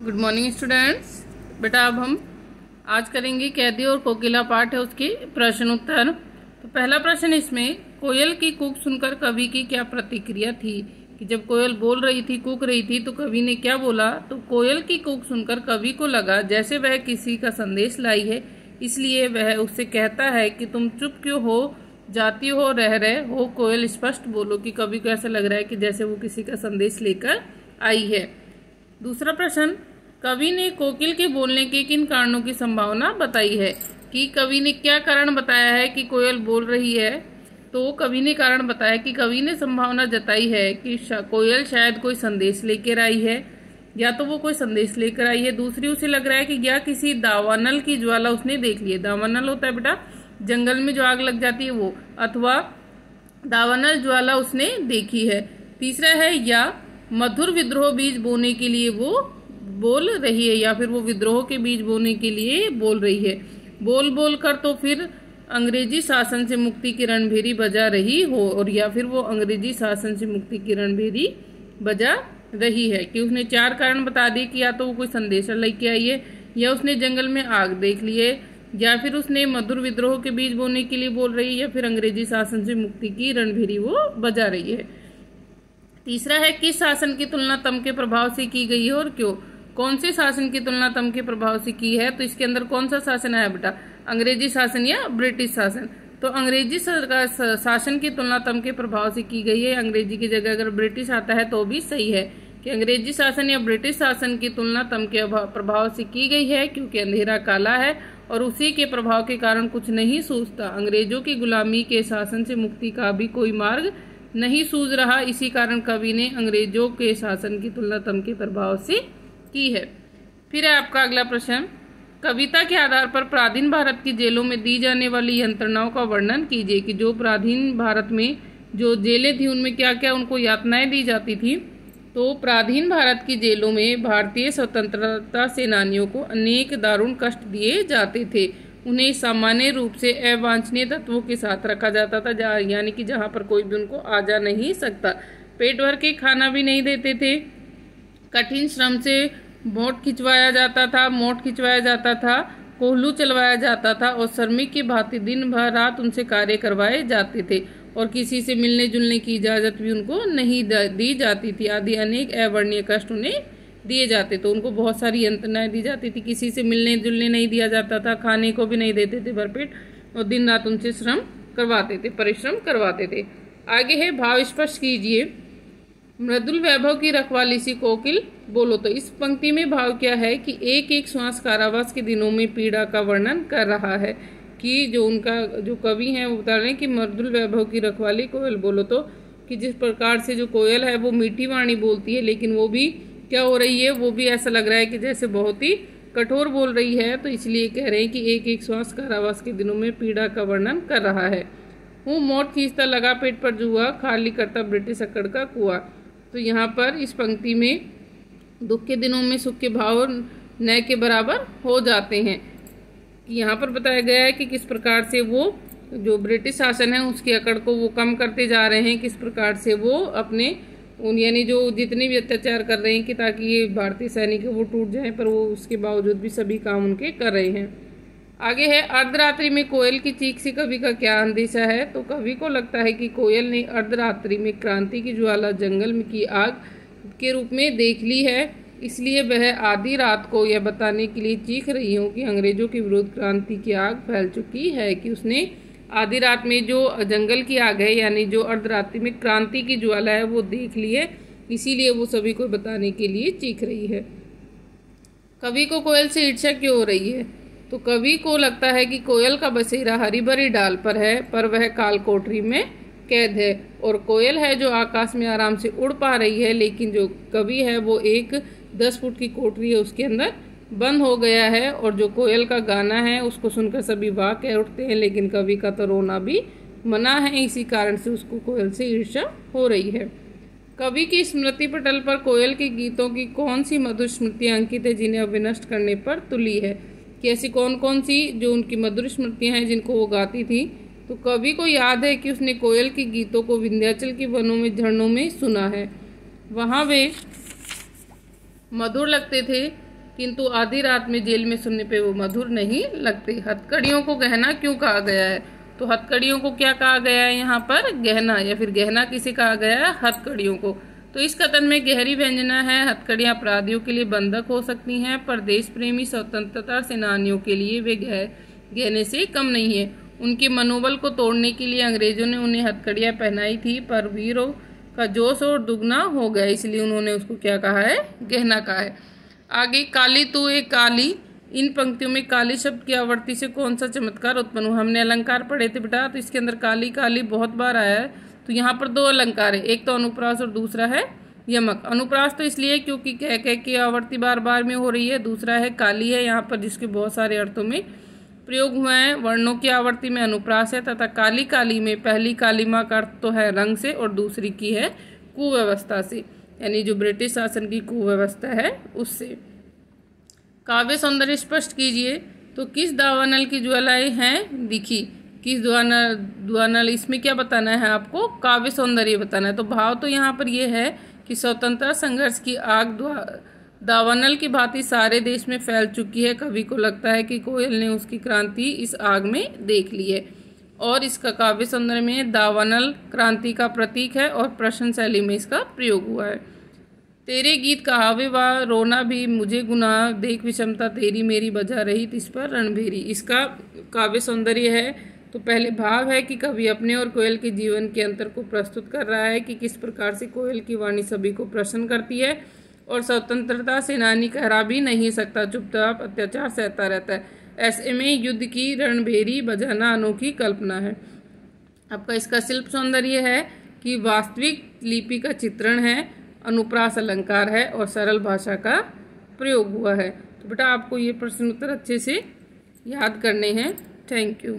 Good morning students. बेटा अब हम आज करेंगे कैदी और कोकिला पाठ है उसके प्रश्न उत्तर। तो पहला प्रश्न इसमें, कोयल की कूक सुनकर कवि की क्या प्रतिक्रिया थी। कि जब कोयल बोल रही थी, कूक रही थी, तो कवि ने क्या बोला। तो कोयल की कूक सुनकर कवि को लगा जैसे वह किसी का संदेश लाई है, इसलिए वह उससे कहता है कि तुम चुप क्यों हो जाती हो, रह रहे हो कोयल, स्पष्ट बोलो। कि कवि को ऐसा लग रहा है कि जैसे वो किसी का संदेश लेकर आई है। दूसरा प्रश्न, कवि ने कोकिल के बोलने के किन कारणों की संभावना बताई है। कि कवि ने क्या कारण बताया है कि कोयल बोल रही है। तो कवि ने कारण बताया कि कवि ने संभावना जताई है कि कोयल शायद कोई संदेश लेकर आई है, या तो वो कोई संदेश लेकर आई है। दूसरी, उसे लग रहा है कि या किसी दावानल की ज्वाला उसने देख ली है। दावानल होता है बेटा जंगल में जो आग लग जाती है वो, अथवा दावानल ज्वाला उसने देखी है। तीसरा है, या मधुर विद्रोह बीज बोने के लिए वो बोल रही है, या फिर वो विद्रोह के बीज बोने के लिए बोल रही है। बोल बोल कर तो फिर अंग्रेजी शासन से मुक्ति की रणभेरी बजा रही हो, और या फिर वो अंग्रेजी शासन से मुक्ति की रणभेरी बजा रही है। कि उसने चार कारण बता दिए कि या तो वो कोई संदेशा लेके आई है, या उसने जंगल में आग देख ली है, या फिर उसने मधुर विद्रोह के बीज बोने के लिए बोल रही है, या फिर अंग्रेजी शासन से मुक्ति की रणभेरी वो बजा रही है। तीसरा है, किस शासन की तुलना तम के प्रभाव से की गई है और क्यों। कौन से शासन की तुलना तम के प्रभाव से की है। तो इसके अंदर कौन सा शासन है बेटा, अंग्रेजी शासन या ब्रिटिश शासन। तो अंग्रेजी शासन की तुलना तम के प्रभाव से की गई है। अंग्रेजी की जगह अगर ब्रिटिश आता है तो भी सही है कि अंग्रेजी शासन या ब्रिटिश शासन की तुलना तम के प्रभाव से की गई है, क्योंकि अंधेरा काला है और उसी के प्रभाव के कारण कुछ नहीं सूझता। अंग्रेजों की गुलामी के शासन से मुक्ति का भी कोई मार्ग नहीं सूझ रहा, इसी कारण कवि ने अंग्रेजों के शासन की तुलना तम के प्रभाव से की है। फिर है आपका अगला प्रश्न, कविता के आधार पर प्राचीन भारत की जेलों में दी जाने वाली यंत्रणाओं का वर्णन कीजिए। कि जो प्राचीन भारत में जो जेलें थी उनमें क्या क्या उनको यातनाएं दी जाती थी। तो प्राचीन भारत की जेलों में भारतीय स्वतंत्रता सेनानियों को अनेक दारुण कष्ट दिए जाते थे। उन्हें सामान्य रूप से अवांछनीय तत्वों के साथ रखा जाता था, यानी कि जहाँ पर कोई भी उनको आ जा नहीं सकता। पेट भर के खाना भी नहीं देते थे। कठिन श्रम से मोट खिंचवाया जाता था, कोल्हू चलवाया जाता था, और श्रमिक की भांति दिन भर रात उनसे कार्य करवाए जाते थे, और किसी से मिलने जुलने की इजाजत भी उनको नहीं दी जाती थी। आदि अनेक अवर्णनीय कष्ट उन्हें दिए जाते। तो उनको बहुत सारी यंत्रणाएं दी जाती थी, किसी से मिलने जुलने नहीं दिया जाता था, खाने को भी नहीं देते थे भरपेट, और दिन रात उनसे श्रम करवाते थे, परिश्रम करवाते थे। आगे है, भाव स्पष्ट कीजिए। मृदुल वैभव की रखवाली सी कोकिल बोलो। तो इस पंक्ति में भाव क्या है कि एक एक श्वास कारावास के दिनों में पीड़ा का वर्णन कर रहा है। कि जो उनका जो कवि हैं वो बता रहे हैं कि मृदुल वैभव की रखवाली कोयल बोलो। तो कि जिस प्रकार से जो कोयल है वो मीठी वाणी बोलती है, लेकिन वो भी क्या हो रही है, वो भी ऐसा लग रहा है कि जैसे बहुत ही कठोर बोल रही है। तो इसलिए कह रहे हैं कि एक एक श्वास कारावास के दिनों में पीड़ा का वर्णन कर रहा है। हूँ मोट खींचता लगा पेट पर जुआ, खाली करता ब्रिटिश अकड़ का कुआ। तो यहाँ पर इस पंक्ति में दुख के दिनों में सुख के भाव न के बराबर हो जाते हैं। यहाँ पर बताया गया है कि किस प्रकार से वो जो ब्रिटिश शासन है उसकी अकड़ को वो कम करते जा रहे हैं, किस प्रकार से वो अपने यानी जो जितने भी अत्याचार कर रहे हैं कि ताकि ये भारतीय सैनिक वो टूट जाएं, पर वो उसके बावजूद भी सभी काम उनके कर रहे हैं। आगे है, अर्धरात्रि में कोयल की चीख से कवि का क्या अंदेशा है। तो कवि को लगता है कि कोयल ने अर्धरात्रि में क्रांति की ज्वाला जंगल में की आग के रूप में देख ली है, इसलिए वह आधी रात को यह बताने के लिए चीख रही हो कि अंग्रेजों के विरुद्ध क्रांति की आग फैल चुकी है। कि उसने आधी रात में जो जंगल की आग है, यानी जो अर्धरात्रि में क्रांति की ज्वाला है, वो देख ली है, इसीलिए वो सभी को बताने के लिए चीख रही है। कवि को कोयल से ईर्ष्या क्यों हो रही है। तो कवि को लगता है कि कोयल का बसेरा हरी भरी डाल पर है, पर वह काल कोठरी में कैद है, और कोयल है जो आकाश में आराम से उड़ पा रही है, लेकिन जो कवि है वो एक 10 फुट की कोठरी है उसके अंदर बंद हो गया है। और जो कोयल का गाना है उसको सुनकर सभी वाह कह उठते हैं, लेकिन कवि का तो रोना भी मना है, इसी कारण से उसको कोयल से ईर्ष्या हो रही है। कवि की स्मृति पटल पर कोयल के गीतों की कौन सी मधुर स्मृतियां अंकित है जिन्हें अविनष्ट करने पर तुली है। कि ऐसी कौन कौन सी जो उनकी मधुर स्मृतियां हैं जिनको वो गाती थी। तो कवि को याद है कि उसने कोयल के गीतों को विंध्याचल के वनों में झरनों में सुना है, वहाँ वे मधुर लगते थे, किंतु आधी रात में जेल में सुनने पे वो मधुर नहीं लगते। हथकड़ियों को गहना क्यों कहा गया है? तो हथकड़ियों को क्या कहा गया है यहाँ पर? गहना, या फिर गहना किसे कहा गया है? हथकड़ियों को। तो इस कथन में गहरी व्यंजना है। हथकड़ियाँ अपराधियों के लिए बंधक हो सकती हैं, पर देश प्रेमी स्वतंत्रता सेनानियों के लिए वे गहने से कम नहीं है। उनके मनोबल को तोड़ने के लिए अंग्रेजों ने उन्हें हथकड़ियाँ पहनाई थी, पर वीरों का जोश और दुगना हो गया, इसलिए उन्होंने उसको क्या कहा है? गहना कहा है। आगे, काली तू ए काली, इन पंक्तियों में काली शब्द की आवर्ती से कौन सा चमत्कार उत्पन्न हुआ? हमने अलंकार पढ़े थे बेटा, तो इसके अंदर काली काली बहुत बार आया है। तो यहाँ पर दो अलंकार है, एक तो अनुप्रास और दूसरा है यमक। अनुप्रास तो इसलिए क्योंकि कह कह की आवर्ती बार बार में हो रही है। दूसरा है काली है यहाँ पर, जिसके बहुत सारे अर्थों में प्रयोग हुए हैं। वर्णों की आवर्ती में अनुप्रास है, तथा काली काली में पहली कालीमा का अर्थ तो है रंग से और दूसरी की है कुव्यवस्था से, यानी जो ब्रिटिश शासन की कुव्यवस्था है उससे। काव्य सौंदर्य स्पष्ट कीजिए। तो किस दावानल की ज्वालाएं हैं दिखी? किस दावानल, इसमें क्या बताना है आपको? काव्य सौंदर्य बताना है। तो भाव तो यहाँ पर यह है कि स्वतंत्रता संघर्ष की आग दावानल की भांति सारे देश में फैल चुकी है। कवि को लगता है कि कोयल ने उसकी क्रांति इस आग में देख ली है, और इसका काव्य सौंदर्य में दावानल क्रांति का प्रतीक है और प्रश्न शैली में इसका प्रयोग हुआ है। तेरे गीत कहावे वा रोना भी मुझे गुनाह, देख विषमता तेरी मेरी बजा रही तिस पर रणभेरी, इसका काव्य सौंदर्य है। तो पहले भाव है कि कवि अपने और कोयल के जीवन के अंतर को प्रस्तुत कर रहा है कि किस प्रकार से कोयल की वाणी सभी को प्रसन्न करती है, और स्वतंत्रता सेनानी कहरा भी नहीं सकता, चुपचाप अत्याचार सहता रहता है। ऐसे में युद्ध की रणभेरी बजाना अनोखी कल्पना है। आपका इसका शिल्प सौंदर्य है कि वास्तविक लिपि का चित्रण है, अनुप्रास अलंकार है और सरल भाषा का प्रयोग हुआ है। तो बेटा आपको ये प्रश्न उत्तर अच्छे से याद करने हैं। Thank you.